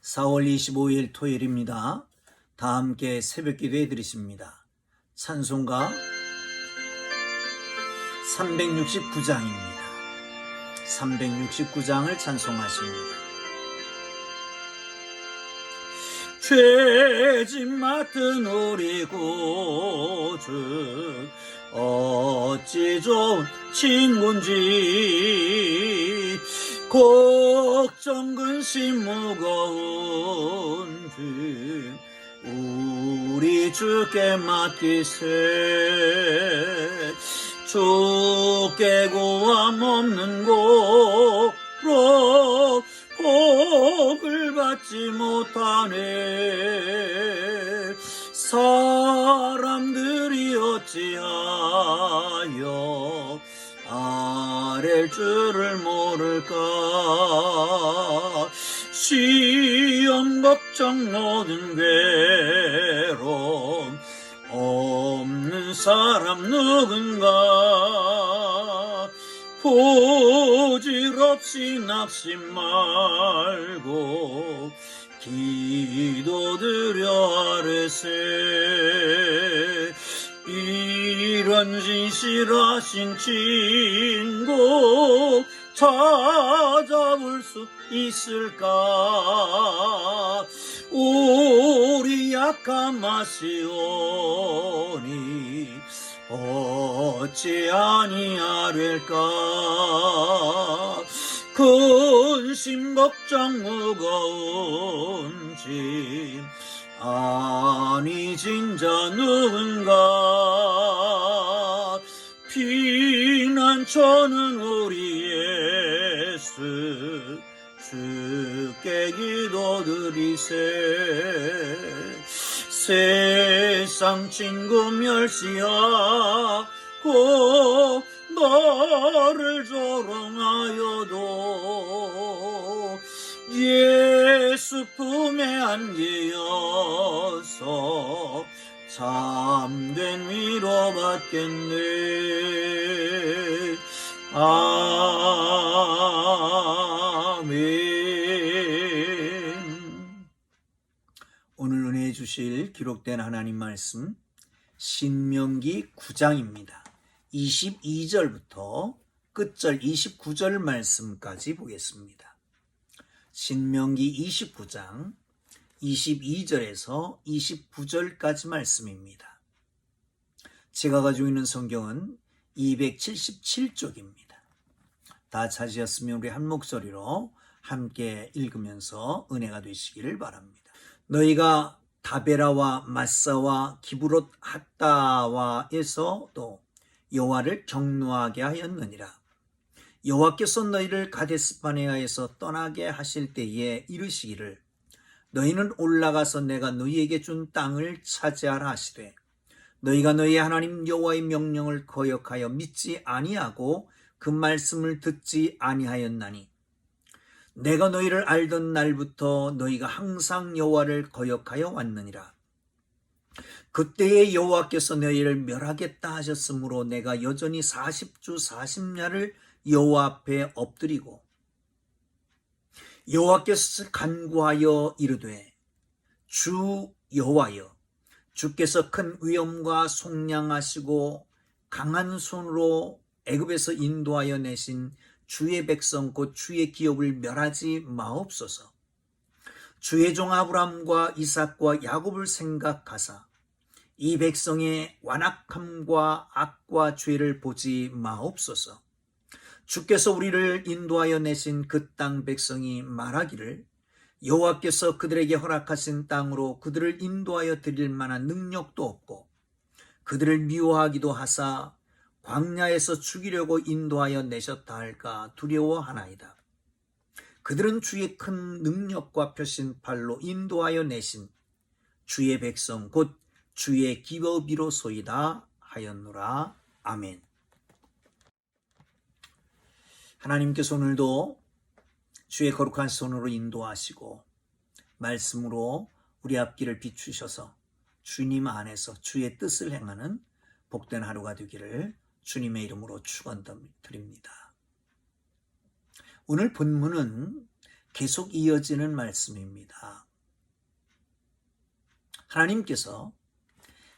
4월 25일 토요일입니다. 다 함께 새벽 기도해 드리십니다. 찬송가 369장입니다. 369장을 찬송하십니다. 죄짐 맡은 우리 구주 어찌 좋은 친구인지 걱정 근심 무거운 짐 우리 주께 맡기세. 주께 구함 없는 고로 복을 받지 못하네. 사람들이 어찌하여 아랠 줄을 모를까. 시험 걱정 모든 괴로움 없는 사람 누군가. 부질없이 낙심 말고 기도드려 아뢰세. 이런 진실하신 친구 찾아볼 수 있을까. 우리 약함 아시오니 어찌 아니하릴까. 근심 걱정 무거운 짐 아니 진자 누군가. 피난처는 우리 예수 주께 기도드리세. 세상 친구 멸시하고 너를 조롱하여도 예수 품에 안기어서 참된 위로 받겠네. 아멘. 오늘 은혜 주실 기록된 하나님 말씀 신명기 9장입니다. 22절부터 끝절 29절 말씀까지 보겠습니다. 신명기 29장 22절에서 29절까지 말씀입니다. 제가 가지고 있는 성경은 277쪽입니다. 다 찾으셨으면 우리 한 목소리로 함께 읽으면서 은혜가 되시기를 바랍니다. 너희가 다베라와 마사와 기브롯 핫다와에서 여호와를 경노하게 하였느니라. 여호와께서 너희를 가데스바네아에서 떠나게 하실 때에 이르시기를 너희는 올라가서 내가 너희에게 준 땅을 차지하라 하시되 너희가 너희 하나님 여호와의 명령을 거역하여 믿지 아니하고 그 말씀을 듣지 아니하였나니 내가 너희를 알던 날부터 너희가 항상 여호와를 거역하여 왔느니라. 그때에 여호와께서 너희를 멸하겠다 하셨으므로 내가 여전히 40주 40야를 여호와 앞에 엎드리고 여호와께서 간구하여 이르되 주 여호와여 주께서 큰 위엄과 속량하시고 강한 손으로 애굽에서 인도하여 내신 주의 백성 곧 주의 기업을 멸하지 마옵소서. 주의 종 아브라함과 이삭과 야곱을 생각하사 이 백성의 완악함과 악과 죄를 보지 마옵소서. 주께서 우리를 인도하여 내신 그 땅 백성이 말하기를 여호와께서 그들에게 허락하신 땅으로 그들을 인도하여 드릴 만한 능력도 없고 그들을 미워하기도 하사 광야에서 죽이려고 인도하여 내셨다 할까 두려워하나이다. 그들은 주의 큰 능력과 펴신 팔로 인도하여 내신 주의 백성 곧 주의 기업이로소이다 하였노라. 아멘. 하나님께서 오늘도 주의 거룩한 손으로 인도하시고 말씀으로 우리 앞길을 비추셔서 주님 안에서 주의 뜻을 행하는 복된 하루가 되기를 주님의 이름으로 축원드립니다. 오늘 본문은 계속 이어지는 말씀입니다. 하나님께서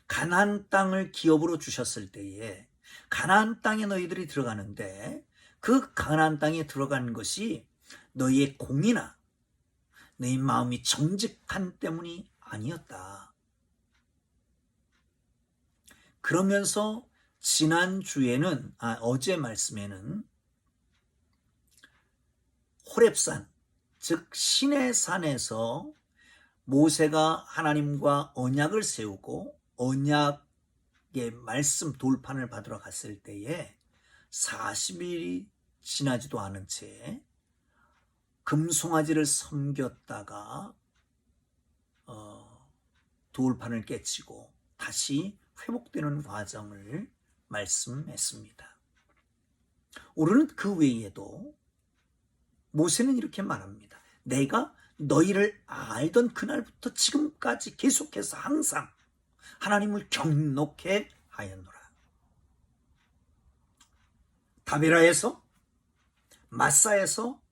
가나안 땅을 기업으로 주셨을 때에 가나안 땅에 너희들이 들어가는데 그 가나안 땅에 들어간 것이 너희의 공이나 너희 마음이 정직한 때문이 아니었다. 그러면서 지난주에는 어제 말씀에는 호렙산, 즉 신의 산에서 모세가 하나님과 언약을 세우고 언약의 말씀 돌판을 받으러 갔을 때에 40일이 지나지도 않은 채 금송아지를 섬겼다가 돌판을 깨치고 다시 회복되는 과정을 말씀했습니다. 오늘은 그 외에도 모세는 이렇게 말합니다. 내가 너희를 알던 그날부터 지금까지 계속해서 항상 하나님을 경록해 하였노라. 다베라에서, 마사에서,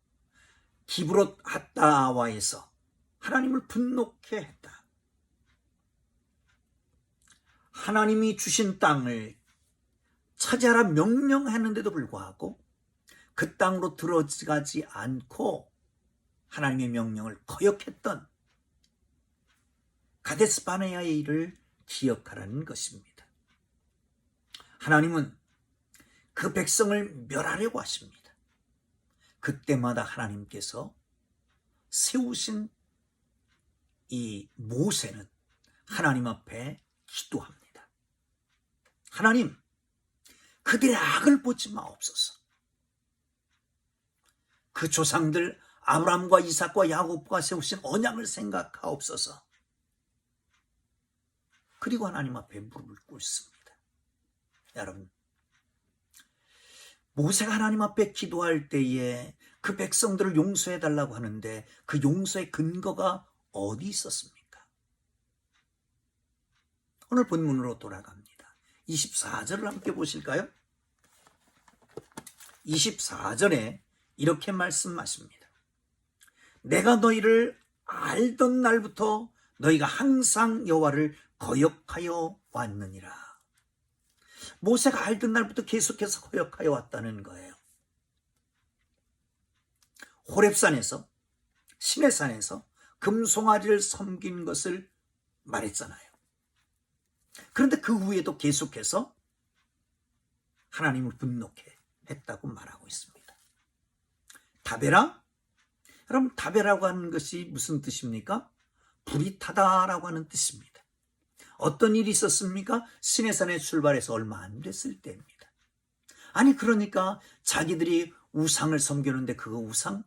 기브롯 핫다와에서 하나님을 분노케 했다. 하나님이 주신 땅을 차지하라 명령했는데도 불구하고 그 땅으로 들어가지 않고 하나님의 명령을 거역했던 가데스 바네아의 일을 기억하라는 것입니다. 하나님은 그 백성을 멸하려고 하십니다. 그때마다 하나님께서 세우신 이 모세는 하나님 앞에 기도합니다. 하나님, 그들의 악을 보지 마옵소서. 그 조상들 아브라함과 이삭과 야곱과 세우신 언약을 생각하옵소서. 그리고 하나님 앞에 무릎을 꿇습니다. 여러분, 모세가 하나님 앞에 기도할 때에 그 백성들을 용서해달라고 하는데 그 용서의 근거가 어디 있었습니까? 오늘 본문으로 돌아갑니다. 24절을 함께 보실까요? 24절에 이렇게 말씀하십니다. 내가 너희를 알던 날부터 너희가 항상 여호와를 거역하여 왔느니라. 모세가 알던 날부터 계속해서 거역하여 왔다는 거예요. 호렙산에서, 시내산에서 금송아지를 섬긴 것을 말했잖아요. 그런데 그 후에도 계속해서 하나님을 분노케 했다고 말하고 있습니다. 다베라? 여러분, 다베라고 하는 것이 무슨 뜻입니까? 불이 타다라고 하는 뜻입니다. 어떤 일이 있었습니까? 시내산에 출발해서 얼마 안 됐을 때입니다. 아니, 그러니까 자기들이 우상을 섬겼는데 그 우상,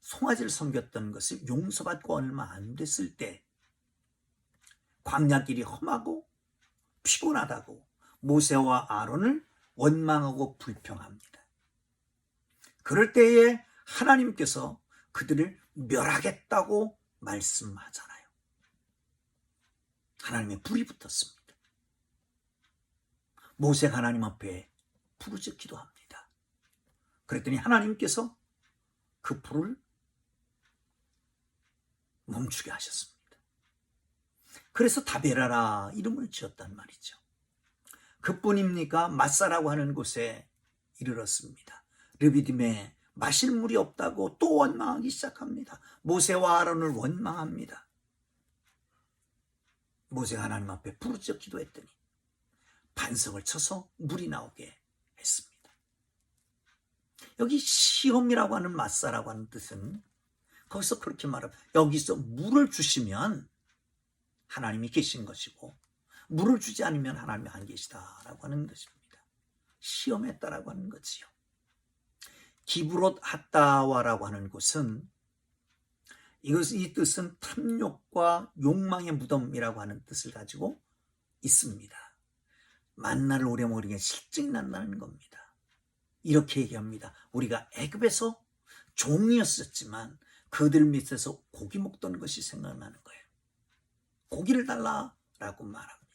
송아지를 섬겼던 것을 용서받고 얼마 안 됐을 때 광야길이 험하고 피곤하다고 모세와 아론을 원망하고 불평합니다. 그럴 때에 하나님께서 그들을 멸하겠다고 말씀하잖아요. 하나님의 불이 붙었습니다. 모세가 하나님 앞에 부르짖어 기도합니다. 그랬더니 하나님께서 그 불을 멈추게 하셨습니다. 그래서 다베라라 이름을 지었단 말이죠. 그뿐입니까? 마사라고 하는 곳에 이르렀습니다. 르비딤에 마실 물이 없다고 또 원망하기 시작합니다. 모세와 아론을 원망합니다. 모세가 하나님 앞에 부르짖어 기도했더니 반석을 쳐서 물이 나오게 했습니다. 여기 시험이라고 하는 마사라고 하는 뜻은 거기서 그렇게 말합니다. 여기서 물을 주시면 하나님이 계신 것이고 물을 주지 않으면 하나님이 안 계시다라고 하는 것입니다. 시험했다라고 하는 거지요. 기브롯 핫다와라고 하는 곳은 이 뜻은 탐욕과 욕망의 무덤이라고 하는 뜻을 가지고 있습니다. 만나를 오래 먹으니까 실증이 난다는 겁니다. 이렇게 얘기합니다. 우리가 애굽에서 종이었었지만 그들 밑에서 고기 먹던 것이 생각나는 거예요. 고기를 달라라고 말합니다.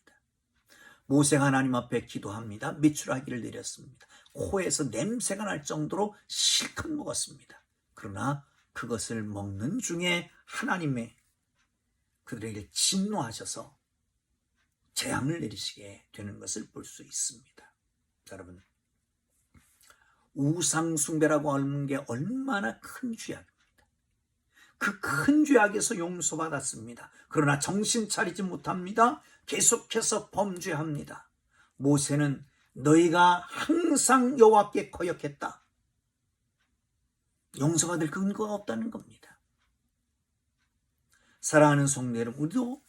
모세가 하나님 앞에 기도합니다. 메추라기를 내렸습니다. 코에서 냄새가 날 정도로 실컷 먹었습니다. 그러나 그것을 먹는 중에 하나님의 그들에게 진노하셔서 재앙을 내리시게 되는 것을 볼 수 있습니다. 여러분, 우상 숭배라고 하는 게 얼마나 큰 죄악입니다. 그 큰 죄악에서 용서받았습니다. 그러나 정신 차리지 못합니다. 계속해서 범죄합니다. 모세는 너희가 항상 여호와께 거역했다. 용서받을 근거가 없다는 겁니다. 사랑하는 성도 여러분, 우리도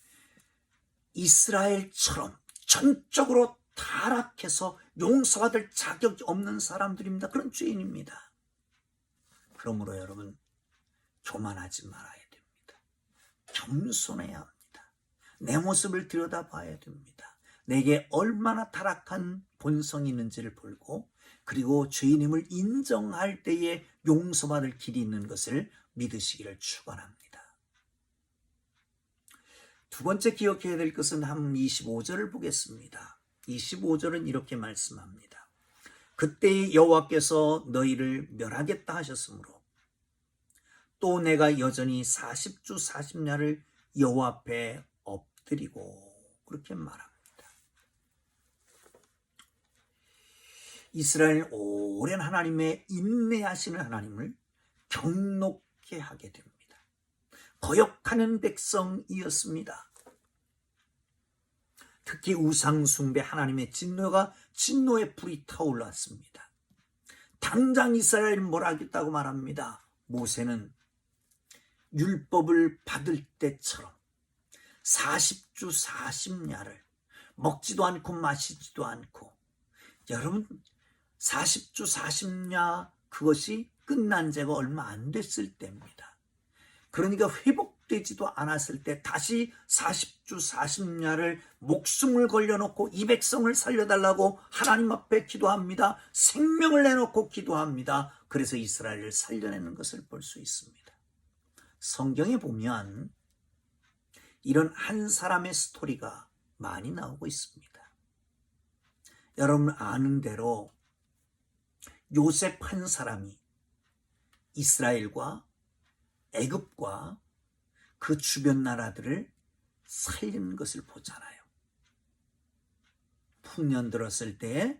이스라엘처럼 전적으로 타락해서 용서받을 자격이 없는 사람들입니다. 그런 죄인입니다. 그러므로 여러분, 교만하지 말아야 됩니다. 겸손해야 합니다. 내 모습을 들여다봐야 됩니다. 내게 얼마나 타락한 본성이 있는지를 보고, 그리고 죄인임을 인정할 때에 용서받을 길이 있는 것을 믿으시기를 축원합니다. 두 번째 기억해야 될 것은 한 25절을 보겠습니다. 25절은 이렇게 말씀합니다. 그때 여호와께서 너희를 멸하겠다 하셨으므로 또 내가 여전히 40주 40야를 여호와 앞에 엎드리고, 그렇게 말합니다. 이스라엘 오랜 하나님의 인내하시는 하나님을 경록케 하게 됩니다. 거역하는 백성이었습니다. 특히 우상숭배 하나님의 진노의 불이 타올랐습니다. 당장 이스라엘을 몰아하겠다고 말합니다. 모세는 율법을 받을 때처럼 40주 40야를 먹지도 않고 마시지도 않고, 여러분 40주 40야 그것이 끝난 지가 얼마 안 됐을 때입니다. 그러니까 회복되지도 않았을 때 다시 40주 40야를 목숨을 걸려놓고 이 백성을 살려달라고 하나님 앞에 기도합니다. 생명을 내놓고 기도합니다. 그래서 이스라엘을 살려내는 것을 볼 수 있습니다. 성경에 보면 이런 한 사람의 스토리가 많이 나오고 있습니다. 여러분 아는 대로 요셉 한 사람이 이스라엘과 애굽과 그 주변 나라들을 살리는 것을 보잖아요. 풍년 들었을 때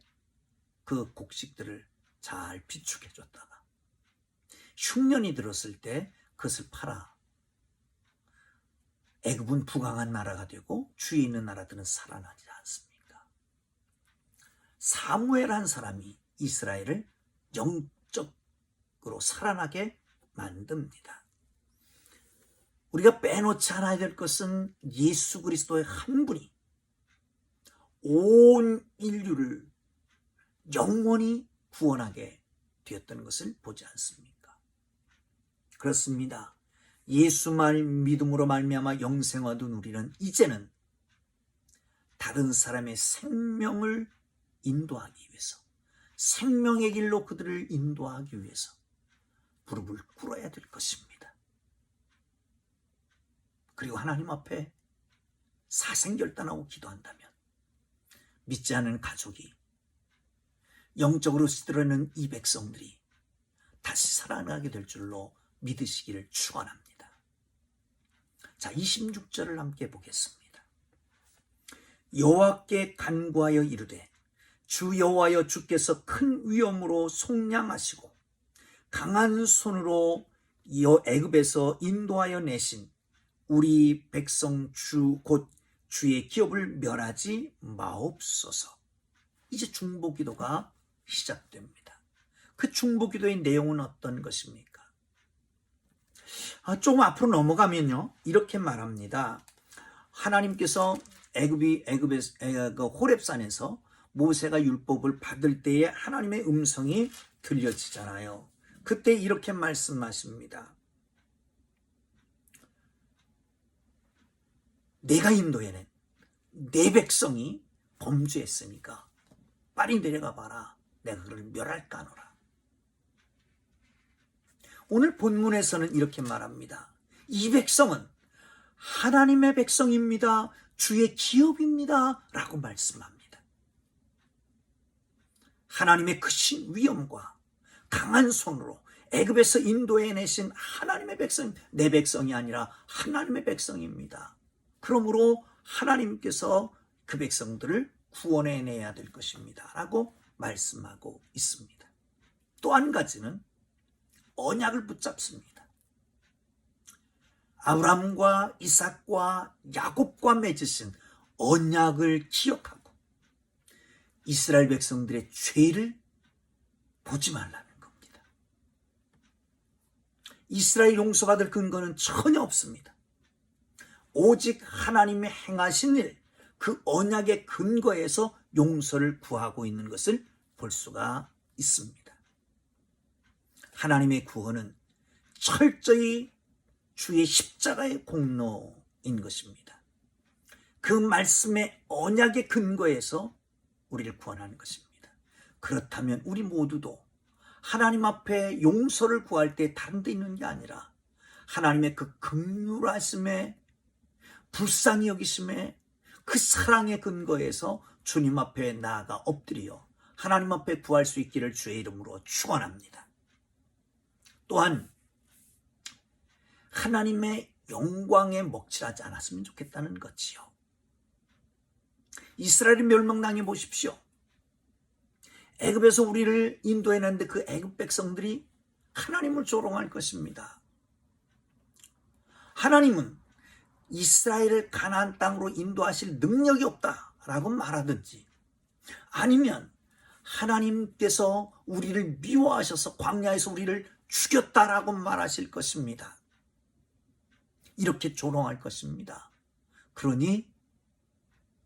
그 곡식들을 잘 비축해 줬다가 흉년이 들었을 때 그것을 팔아 애굽은 부강한 나라가 되고 주위에 있는 나라들은 살아나지 않습니까? 사무엘 한 사람이 이스라엘을 영적으로 살아나게 만듭니다. 우리가 빼놓지 않아야 될 것은 예수 그리스도의 한 분이 온 인류를 영원히 구원하게 되었다는 것을 보지 않습니까? 그렇습니다. 예수만 믿음으로 말미암아 영생을 얻은 우리는 이제는 다른 사람의 생명을 인도하기 위해서, 생명의 길로 그들을 인도하기 위해서 무릎을 꿇어야 될 것입니다. 그리고 하나님 앞에 사생결단하고 기도한다면 믿지 않은 가족이, 영적으로 시들어있는 이 백성들이 다시 살아나게 될 줄로 믿으시기를 축원합니다. 자, 26절을 함께 보겠습니다. 여호와께 간구하여 이르되 주 여호와여, 주께서 큰 위엄으로 속량하시고 강한 손으로 애굽에서 인도하여 내신 우리 백성 곧 주의 기업을 멸하지 마옵소서. 이제 중보기도가 시작됩니다. 그 중보기도의 내용은 어떤 것입니까? 조금 앞으로 넘어가면요, 이렇게 말합니다. 하나님께서 애굽의 호렙산에서 모세가 율법을 받을 때에 하나님의 음성이 들려지잖아요. 그때 이렇게 말씀하십니다. 내가 인도해낸 내 백성이 범죄했으니까 빨리 내려가 봐라. 내가 그를 멸할까 하노라. 오늘 본문에서는 이렇게 말합니다. 이 백성은 하나님의 백성입니다. 주의 기업입니다. 라고 말씀합니다. 하나님의 크신 위엄과 강한 손으로 애굽에서 인도해내신 하나님의 백성, 내 백성이 아니라 하나님의 백성입니다. 그러므로 하나님께서 그 백성들을 구원해내야 될 것입니다 라고 말씀하고 있습니다. 또 한 가지는 언약을 붙잡습니다. 아브라함과 이삭과 야곱과 맺으신 언약을 기억하고 이스라엘 백성들의 죄를 보지 말라는 겁니다. 이스라엘 용서받을 근거는 전혀 없습니다. 오직 하나님의 행하신 일, 그 언약의 근거에서 용서를 구하고 있는 것을 볼 수가 있습니다. 하나님의 구원은 철저히 주의 십자가의 공로인 것입니다. 그 말씀의 언약의 근거에서 우리를 구원하는 것입니다. 그렇다면 우리 모두도 하나님 앞에 용서를 구할 때 다른 데 있는 게 아니라 하나님의 그 긍휼하심에 불쌍히 여기심에 그 사랑의 근거에서 주님 앞에 나아가 엎드려 하나님 앞에 구할 수 있기를 주의 이름으로 축원합니다. 또한 하나님의 영광에 먹칠하지 않았으면 좋겠다는 것이요. 이스라엘이 멸망당해 보십시오. 애굽에서 우리를 인도해냈는데 그 애굽 백성들이 하나님을 조롱할 것입니다. 하나님은 이스라엘을 가나안 땅으로 인도하실 능력이 없다라고 말하든지, 아니면 하나님께서 우리를 미워하셔서 광야에서 우리를 죽였다라고 말하실 것입니다. 이렇게 조롱할 것입니다. 그러니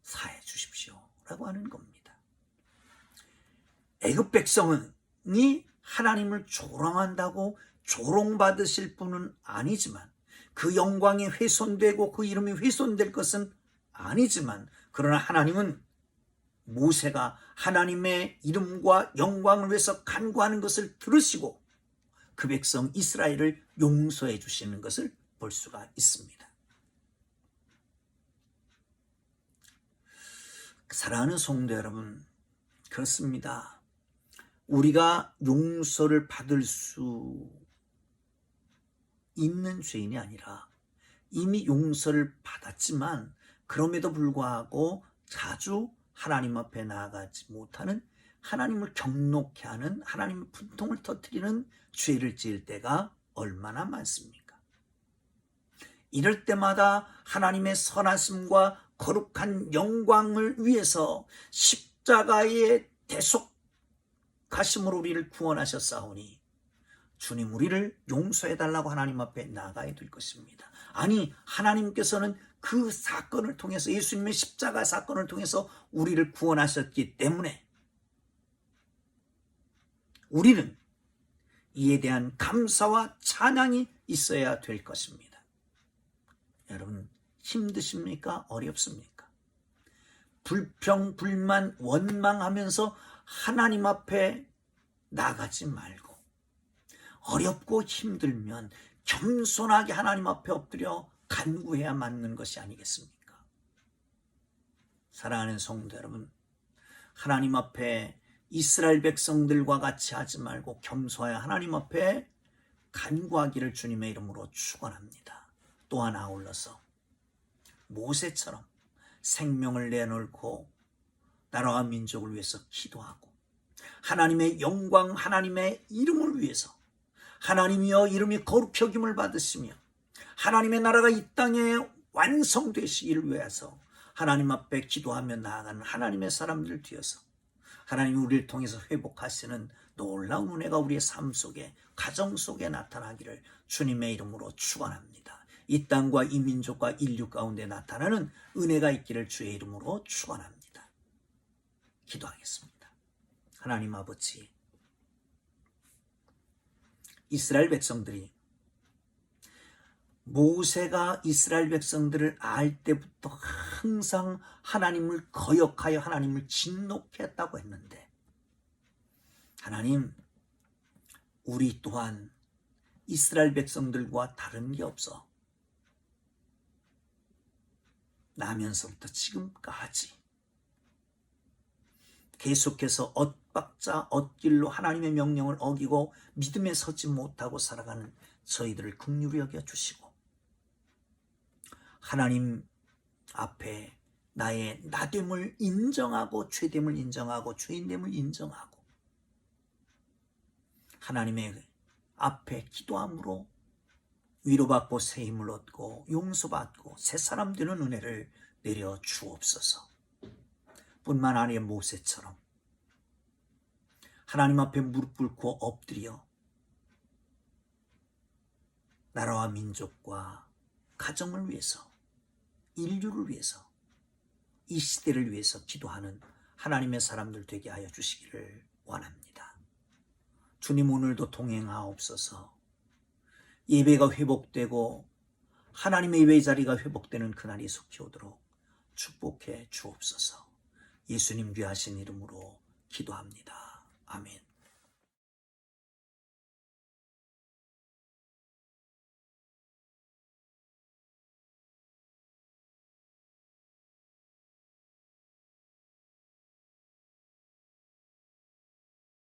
사해 주십시오 라고 하는 겁니다. 애굽 백성이 하나님을 조롱한다고 조롱받으실 분은 아니지만, 그 영광이 훼손되고 그 이름이 훼손될 것은 아니지만, 그러나 하나님은 모세가 하나님의 이름과 영광을 위해서 간구하는 것을 들으시고 그 백성 이스라엘을 용서해 주시는 것을 볼 수가 있습니다. 사랑하는 성도 여러분, 그렇습니다. 우리가 용서를 받을 수 있는 죄인이 아니라 이미 용서를 받았지만 그럼에도 불구하고 자주 하나님 앞에 나아가지 못하는, 하나님을 경록케 하는, 하나님의 분통을 터뜨리는 죄를 지을 때가 얼마나 많습니까? 이럴 때마다 하나님의 선하심과 거룩한 영광을 위해서 십자가의 대속하심으로 우리를 구원하셨사오니 주님, 우리를 용서해달라고 하나님 앞에 나가야 될 것입니다. 아니, 하나님께서는 그 사건을 통해서, 예수님의 십자가 사건을 통해서 우리를 구원하셨기 때문에 우리는 이에 대한 감사와 찬양이 있어야 될 것입니다. 여러분, 힘드십니까? 어렵습니까? 불평, 불만, 원망하면서 하나님 앞에 나가지 말고, 어렵고 힘들면 겸손하게 하나님 앞에 엎드려 간구해야 맞는 것이 아니겠습니까? 사랑하는 성도 여러분, 하나님 앞에 이스라엘 백성들과 같이 하지 말고 겸손하여 하나님 앞에 간구하기를 주님의 이름으로 축원합니다. 또한 아울러서 모세처럼 생명을 내놓고 나라와 민족을 위해서 기도하고 하나님의 영광, 하나님의 이름을 위해서, 하나님이여 이름이 거룩히 여김을 받으시며 하나님의 나라가 이 땅에 완성되시기를 위해서 하나님 앞에 기도하며 나아가는 하나님의 사람들 뒤에서 하나님이 우리를 통해서 회복하시는 놀라운 은혜가 우리의 삶 속에, 가정 속에 나타나기를 주님의 이름으로 축원합니다. 이 땅과 이 민족과 인류 가운데 나타나는 은혜가 있기를 주의 이름으로 축원합니다. 기도하겠습니다. 하나님 아버지, 이스라엘 백성들이, 모세가 이스라엘 백성들을 알 때부터 항상 하나님을 거역하여 하나님을 진노했다고 했는데, 하나님, 우리 또한 이스라엘 백성들과 다른 게 없어 나면서부터 지금까지 계속해서 엇박자 엇길로 하나님의 명령을 어기고 믿음에 서지 못하고 살아가는 저희들을 긍휼히 여겨 주시고, 하나님 앞에 나의 나됨을 인정하고 죄됨을 인정하고 죄인됨을 인정하고 하나님의 앞에 기도함으로 위로받고 새 힘을 얻고 용서받고 새 사람 되는 은혜를 내려 주옵소서. 뿐만 아니라 모세처럼 하나님 앞에 무릎 꿇고 엎드려 나라와 민족과 가정을 위해서, 인류를 위해서, 이 시대를 위해서 기도하는 하나님의 사람들 되게 하여 주시기를 원합니다. 주님, 오늘도 동행하옵소서. 예배가 회복되고 하나님의 예배 자리가 회복되는 그날이 속히 오도록 축복해 주옵소서. 예수님 귀하신 이름으로 기도합니다. 아멘.